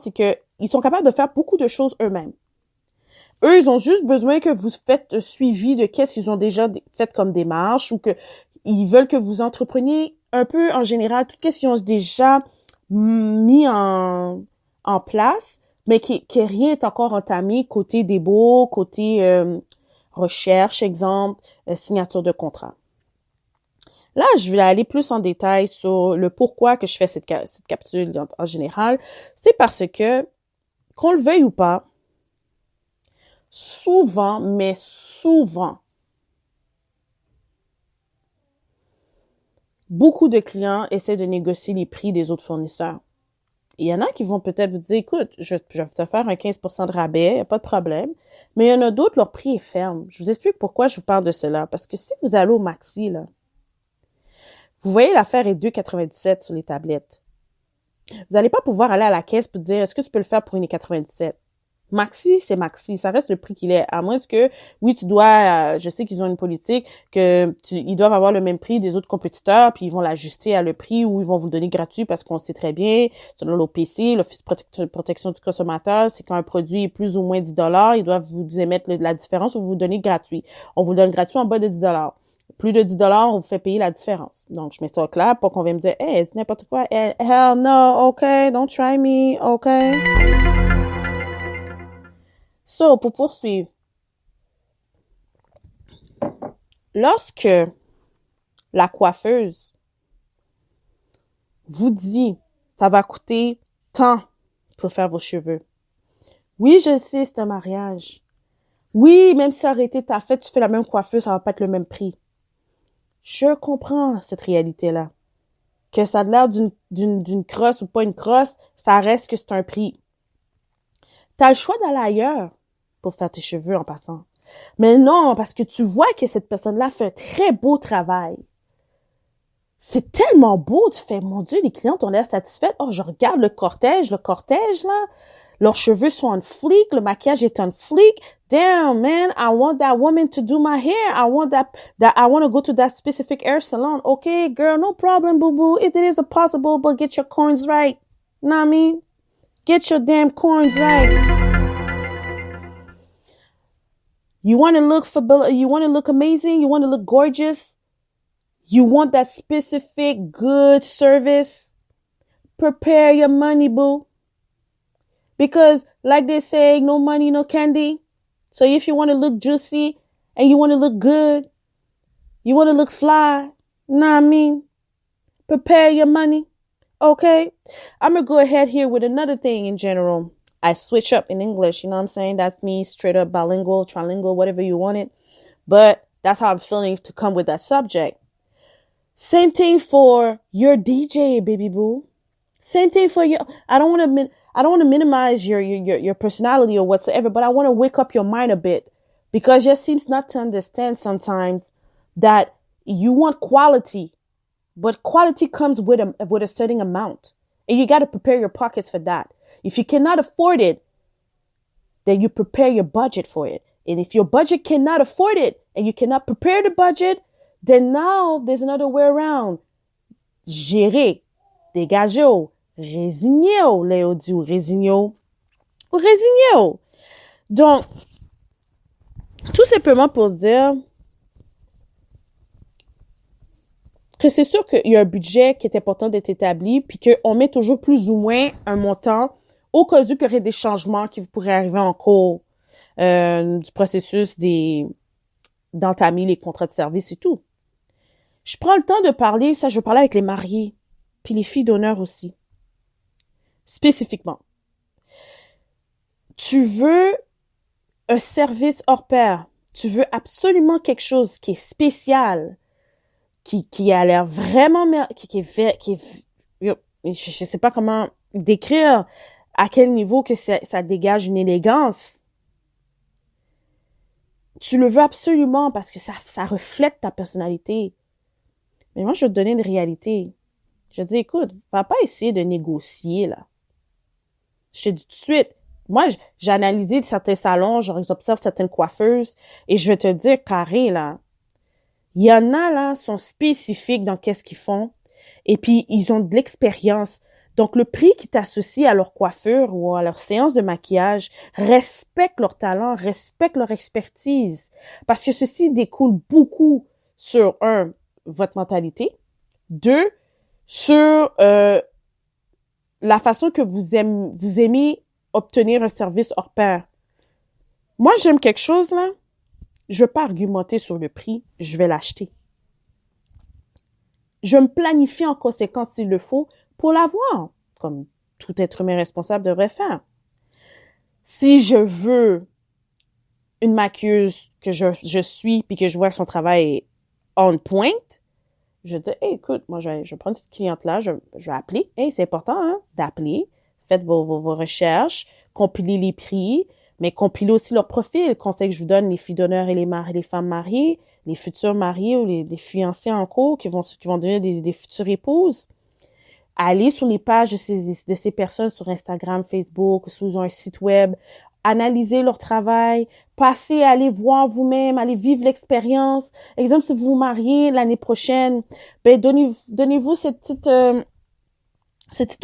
c'est que ils sont capables de faire beaucoup de choses eux-mêmes. Eux, ils ont juste besoin que vous faites suivi de qu'est-ce qu'ils ont déjà fait comme démarche ou que ils veulent que vous entrepreniez un peu en général tout ce qu'ils ont déjà mis en place, mais que rien n'est encore entamé côté début, côté recherche, exemple, signature de contrat. Là, je vais aller plus en détail sur le pourquoi que je fais cette capsule en général. C'est parce que, qu'on le veuille ou pas, souvent, mais souvent, beaucoup de clients essaient de négocier les prix des autres fournisseurs. Il y en a qui vont peut-être vous dire, écoute, je vais te faire un 15% de rabais, il n'y a pas de problème. Mais il y en a d'autres, leur prix est ferme. Je vous explique pourquoi je vous parle de cela. Parce que si vous allez au Maxi, là, vous voyez l'affaire est 2,97 sur les tablettes. Vous n'allez pas pouvoir aller à la caisse et dire, est-ce que tu peux le faire pour une 97? Maxi, c'est Maxi. Ça reste le prix qu'il est. À moins que, oui, tu dois, je sais qu'ils ont une politique ils doivent avoir le même prix des autres compétiteurs, puis ils vont l'ajuster à le prix ou ils vont vous le donner gratuit parce qu'on sait très bien, selon l'OPC, l'Office de protection du consommateur, c'est quand un produit est plus ou moins 10 $, ils doivent vous émettre la différence ou vous donner gratuit. On vous donne gratuit en bas de 10 $. Plus de 10 $, on vous fait payer la différence. Donc, je mets ça clair pour qu'on vienne me dire, hey, c'est n'importe quoi. Hell no, okay, don't try me, okay. So, pour poursuivre, lorsque la coiffeuse vous dit, ça va coûter tant pour faire vos cheveux. Oui, je sais, c'est un mariage. Oui, même si ça aurait été ta fête, tu fais la même coiffeuse, ça va pas être le même prix. Je comprends cette réalité-là. Que ça a l'air d'une crosse ou pas une crosse, ça reste que c'est un prix. T'as le choix d'aller ailleurs pour faire tes cheveux en passant. Mais non, parce que tu vois que cette personne-là fait un très beau travail. C'est tellement beau, tu fais, mon Dieu, les clientes ont l'air satisfaites. Oh, je regarde le cortège, là. Leurs cheveux sont en fleek, le maquillage est en fleek. Damn, man, I want that woman to do my hair. I want to go to that specific hair salon. Okay, girl, no problem, boo-boo. If it is possible, but get your coins right. Know what I mean? Get your damn coins right. You want to look amazing? You want to look gorgeous? You want that specific good service? Prepare your money, boo. Because like they say, no money, no candy. So if you want to look juicy and you want to look good, you want to look fly, know what I mean? Prepare your money. Okay? I'm going to go ahead here with another thing in general. I switch up in English, you know what I'm saying? That's me straight up bilingual, trilingual, whatever you want it. But that's how I'm feeling to come with that subject. Same thing for your DJ, baby boo. Same thing for your, I don't want to minimize your personality or whatsoever, but I want to wake up your mind a bit because you seems not to understand sometimes that you want quality, but quality comes with a certain amount, and you got to prepare your pockets for that. If you cannot afford it, then you prepare your budget for it. And if your budget cannot afford it and you cannot prepare the budget, then now there's another way around. Gérer, dégager, résigner, Léo dit, ou résigner. Donc, tout simplement pour se dire que c'est sûr qu'il y a un budget qui est important d'être établi, puis qu'on met toujours plus ou moins un montant au cas où il y aurait des changements qui pourraient arriver en cours du processus d'entamer les contrats de service et tout. Je prends le temps de parler, ça je veux parler avec les mariés, puis les filles d'honneur aussi. Spécifiquement. Tu veux un service hors pair. Tu veux absolument quelque chose qui est spécial, qui a l'air vraiment, je sais pas comment décrire à quel niveau que ça dégage une élégance. Tu le veux absolument parce que ça reflète ta personnalité. Mais moi, je vais te donner une réalité. Je te dis, écoute, va pas essayer de négocier, là. Je te dis tout de suite. Moi, j'ai analysé certains salons, j'observe certaines coiffeuses, et je vais te dire carré, là. Il y en a, là, sont spécifiques dans qu'est-ce qu'ils font, et puis ils ont de l'expérience Donc, le prix qui t'associe à leur coiffure ou à leur séance de maquillage respecte leur talent, respecte leur expertise. Parce que ceci découle beaucoup sur, un, votre mentalité. Deux, sur la façon que vous aimez obtenir un service hors pair. Moi, j'aime quelque chose, là. Je ne veux pas argumenter sur le prix, je vais l'acheter. Je me planifie en conséquence s'il le faut pour l'avoir, comme tout être humain responsable devrait faire. Si je veux une maquilleuse que je suis puis que je vois que son travail est on point, je dis, hey, écoute, moi, je vais prendre cette cliente-là, je vais appeler. Hey, c'est important, hein, d'appeler. Faites vos recherches, compilez les prix, mais compilez aussi leur profil. Le conseil que je vous donne, les filles d'honneur et les femmes mariées, les futurs mariés ou les fiancés en cours qui vont devenir des futures épouses. Allez sur les pages de ces personnes sur Instagram, Facebook, sous un site web. Analysez leur travail, passez, allez voir vous-même, allez vivre l'expérience. Exemple, si vous vous mariez l'année prochaine, ben donnez-vous cette petite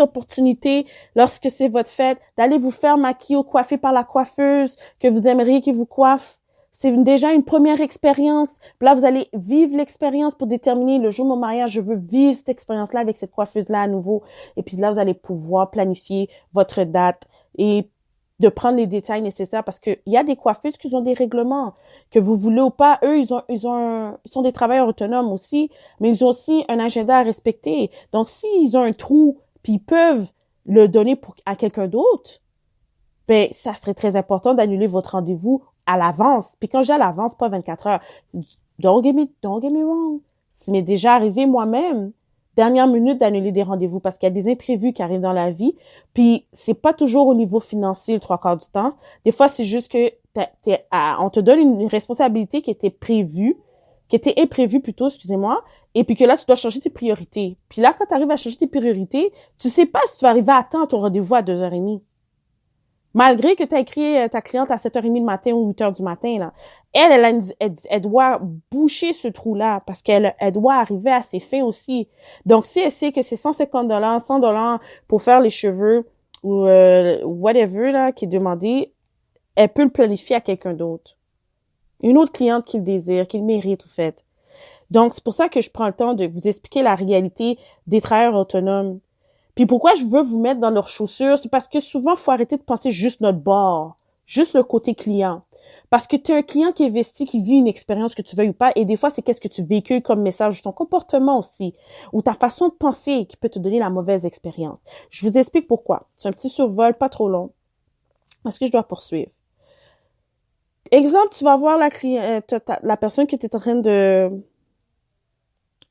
opportunité, lorsque c'est votre fête, d'aller vous faire maquiller ou coiffer par la coiffeuse que vous aimeriez qui vous coiffe. C'est déjà une première expérience. Puis là, vous allez vivre l'expérience pour déterminer le jour de mon mariage, je veux vivre cette expérience-là avec cette coiffeuse-là à nouveau. Et puis là, vous allez pouvoir planifier votre date et de prendre les détails nécessaires parce que il y a des coiffeuses qui ont des règlements, que vous voulez ou pas. Eux, ils sont des travailleurs autonomes aussi, mais ils ont aussi un agenda à respecter. Donc, s'ils ont un trou, puis ils peuvent le donner à quelqu'un d'autre, ben, ça serait très important d'annuler votre rendez-vous à l'avance. Puis quand j'ai à l'avance, pas 24 heures. Don't get me wrong. Ça m'est déjà arrivé moi-même, dernière minute, d'annuler des rendez-vous parce qu'il y a des imprévus qui arrivent dans la vie. Puis c'est pas toujours au niveau financier le 3/4 du temps. Des fois, c'est juste que on te donne une responsabilité qui était imprévue plutôt, excusez-moi, et puis que là, tu dois changer tes priorités. Puis là, quand tu arrives à changer tes priorités, tu sais pas si tu vas arriver à temps à ton rendez-vous à 2h30. Malgré que tu as écrit ta cliente à 7h30 du matin ou 8h du matin, là. Elle doit boucher ce trou-là parce qu'elle doit arriver à ses fins aussi. Donc, si elle sait que c'est $150, $100 pour faire les cheveux ou whatever là, qui est demandé, elle peut le planifier à quelqu'un d'autre. Une autre cliente qui le désire, qui le mérite, en fait. Donc, c'est pour ça que je prends le temps de vous expliquer la réalité des travailleurs autonomes. Puis pourquoi je veux vous mettre dans leurs chaussures, c'est parce que souvent, il faut arrêter de penser juste notre bord, juste le côté client. Parce que tu es un client qui est investi, qui vit une expérience que tu veuilles ou pas, et des fois, c'est qu'est-ce que tu véhicules comme message, ton comportement aussi, ou ta façon de penser qui peut te donner la mauvaise expérience. Je vous explique pourquoi. C'est un petit survol, pas trop long. Est-ce que je dois poursuivre? Exemple, tu vas voir la personne que tu es en train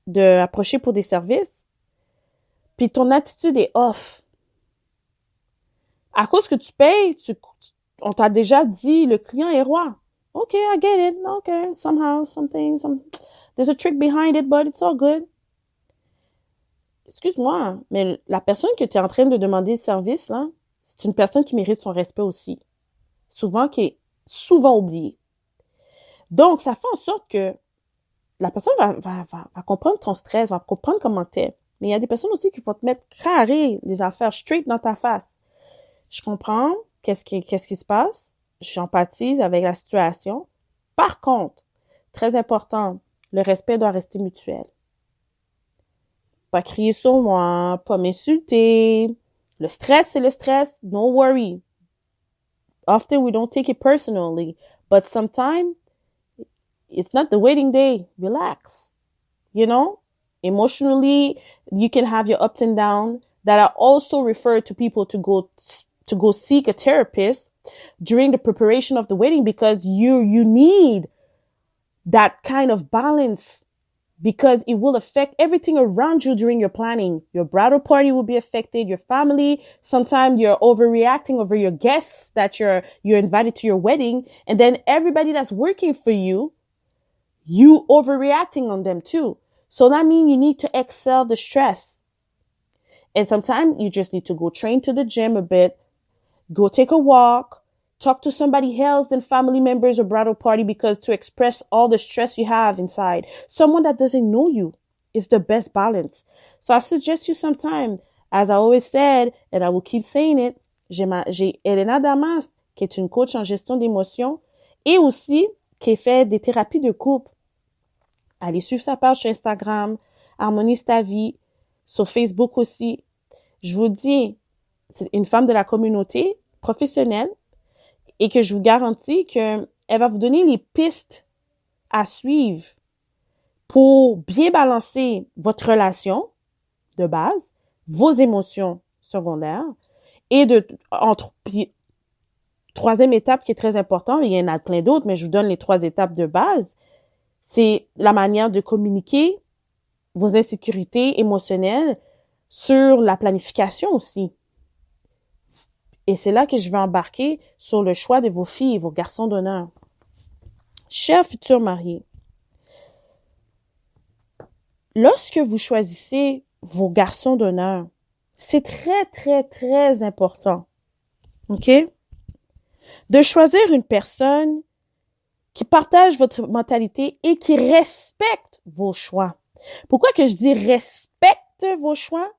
de approcher pour des services, puis ton attitude est off. À cause que tu payes, on t'a déjà dit, le client est roi. OK, I get it. OK, somehow, there's a trick behind it, but it's all good. Excuse-moi, mais la personne que tu es en train de demander le service, là, c'est une personne qui mérite son respect aussi. Qui est souvent oubliée. Donc, ça fait en sorte que la personne va comprendre ton stress, va comprendre comment t'es. Mais il y a des personnes aussi qui vont te mettre carré les affaires straight dans ta face. Je comprends qu'est-ce qui se passe. J'empathise avec la situation. Par contre, très important, le respect doit rester mutuel. Pas crier sur moi, pas m'insulter. Le stress, c'est le stress. No worry. Often we don't take it personally, but sometimes it's not the wedding day. Relax. You know? Emotionally, you can have your ups and downs that are also referred to people to go seek a therapist during the preparation of the wedding because you need that kind of balance because it will affect everything around you during your planning. Your bridal party will be affected, your family. Sometimes you're overreacting over your guests that you're invited to your wedding. And then everybody that's working for you overreacting on them too. So that means you need to excel the stress. And sometimes you just need to go train to the gym a bit, go take a walk, talk to somebody else than family members or bridal party because to express all the stress you have inside. Someone that doesn't know you is the best balance. So I suggest you sometime As I always said, and I will keep saying it, j'ai Elena Damas, qui est une coach en gestion d'émotions et aussi qui fait des thérapies de couple. Allez suivre sa page sur Instagram, Harmonise ta vie, sur Facebook aussi. Je vous dis, c'est une femme de la communauté professionnelle et que je vous garantis qu'elle va vous donner les pistes à suivre pour bien balancer votre relation de base, vos émotions secondaires et troisième étape qui est très importante, il y en a plein d'autres, mais je vous donne les 3 étapes de base, c'est la manière de communiquer vos insécurités émotionnelles sur la planification aussi. Et c'est là que je vais embarquer sur le choix de vos filles et vos garçons d'honneur. Chers futurs mariés, lorsque vous choisissez vos garçons d'honneur, c'est très, très, très important, OK? De choisir une personne qui partage votre mentalité et qui respecte vos choix. Pourquoi que je dis respecte vos choix?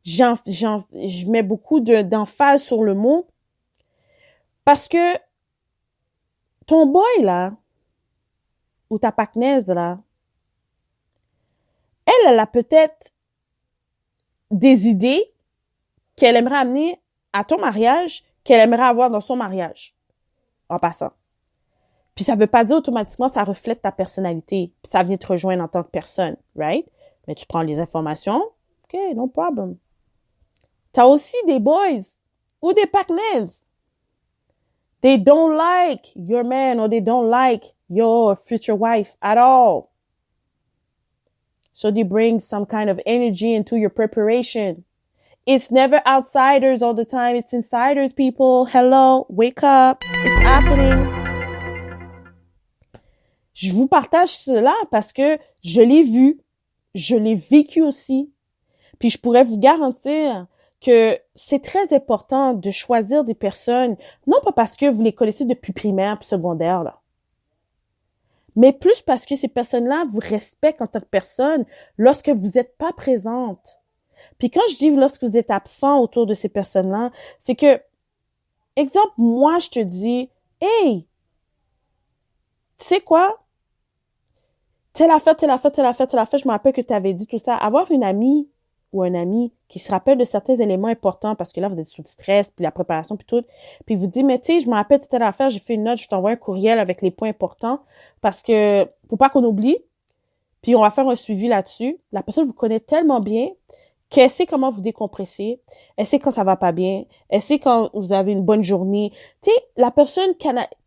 Je mets beaucoup d'emphase sur le mot parce que ton boy là, ou ta pacnaise là, elle a peut-être des idées qu'elle aimerait amener à ton mariage, qu'elle aimerait avoir dans son mariage, en passant. Puis ça veut pas dire automatiquement ça reflète ta personnalité, puis ça vient te rejoindre en tant que personne, right? Mais tu prends les informations, OK, no problem. T'as aussi des boys ou des partners. They don't like your man or they don't like your future wife at all. So they bring some kind of energy into your preparation. It's never outsiders all the time. It's insiders, people. Hello, wake up. It's happening. Je vous partage cela parce que je l'ai vu, je l'ai vécu aussi. Puis je pourrais vous garantir que c'est très important de choisir des personnes, non pas parce que vous les connaissez depuis primaire puis secondaire, là, mais plus parce que ces personnes-là vous respectent en tant que personne lorsque vous n'êtes pas présente. Puis quand je dis lorsque vous êtes absent autour de ces personnes-là, c'est que, exemple, moi, je te dis, hey, tu sais quoi? Telle affaire, je me rappelle que tu avais dit tout ça. Avoir une amie ou un ami qui se rappelle de certains éléments importants parce que là, vous êtes sous stress, puis la préparation, puis tout, puis vous dit, mais tu sais, je me rappelle de telle affaire, j'ai fait une note, je t'envoie un courriel avec les points importants parce que, pour pas qu'on oublie, puis on va faire un suivi là-dessus. La personne vous connaît tellement bien qu'elle sait comment vous décompresser, elle sait quand ça va pas bien, elle sait quand vous avez une bonne journée. Tu sais, la personne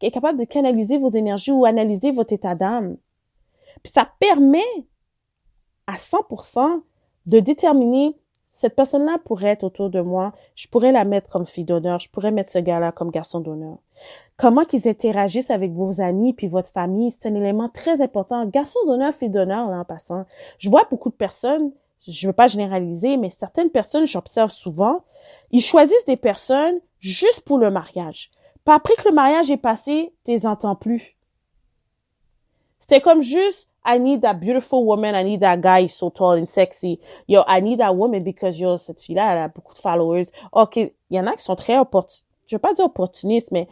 est capable de canaliser vos énergies ou analyser votre état d'âme. Puis ça permet à 100% de déterminer cette personne-là pourrait être autour de moi, je pourrais la mettre comme fille d'honneur, je pourrais mettre ce gars-là comme garçon d'honneur. Comment qu'ils interagissent avec vos amis puis votre famille, c'est un élément très important. Garçon d'honneur, fille d'honneur, là, en passant. Je vois beaucoup de personnes, je veux pas généraliser, mais certaines personnes, j'observe souvent, ils choisissent des personnes juste pour le mariage. Puis après que le mariage est passé, tu les entends plus. C'était comme juste, I need that beautiful woman, I need that guy so tall and sexy. Yo, I need that woman because, yo, cette fille-là, elle a beaucoup de followers. OK, il y en a qui sont très je veux pas dire opportunistes, mais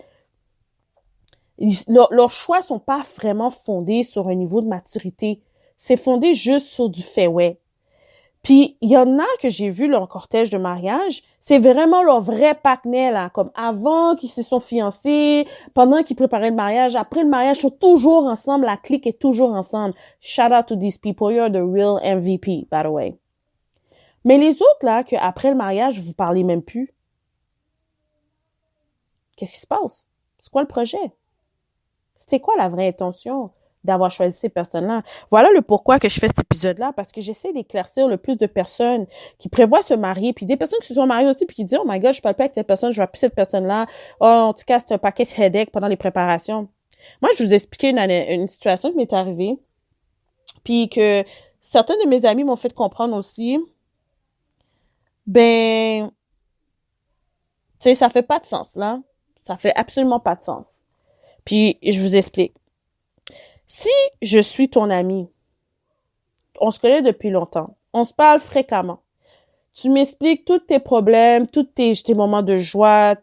leurs choix sont pas vraiment fondés sur un niveau de maturité. C'est fondé juste sur du fait, ouais. Puis, il y en a que j'ai vu leur cortège de mariage, c'est vraiment leur vrai partenaire, là, comme avant qu'ils se sont fiancés, pendant qu'ils préparaient le mariage, après le mariage, ils sont toujours ensemble, la clique est toujours ensemble. Shout out to these people, you're the real MVP, by the way. Mais les autres, là, qu'après le mariage, vous parlez même plus, qu'est-ce qui se passe? C'est quoi le projet? C'était quoi la vraie intention d'avoir choisi ces personnes-là? Voilà le pourquoi que je fais cet épisode-là, parce que j'essaie d'éclaircir le plus de personnes qui prévoient se marier, puis des personnes qui se sont mariées aussi, puis qui disent « Oh my God, je parle pas avec cette personne, je vois plus cette personne-là. Oh, en tout cas, c'est un paquet de headache pendant les préparations. » Moi, je vous ai expliqué une situation qui m'est arrivée, puis que certains de mes amis m'ont fait comprendre aussi. Ben, tu sais, ça fait pas de sens, là. Ça fait absolument pas de sens. Puis, je vous explique. Si je suis ton ami, on se connaît depuis longtemps, on se parle fréquemment, Tu m'expliques tous tes problèmes, tous tes moments de joie,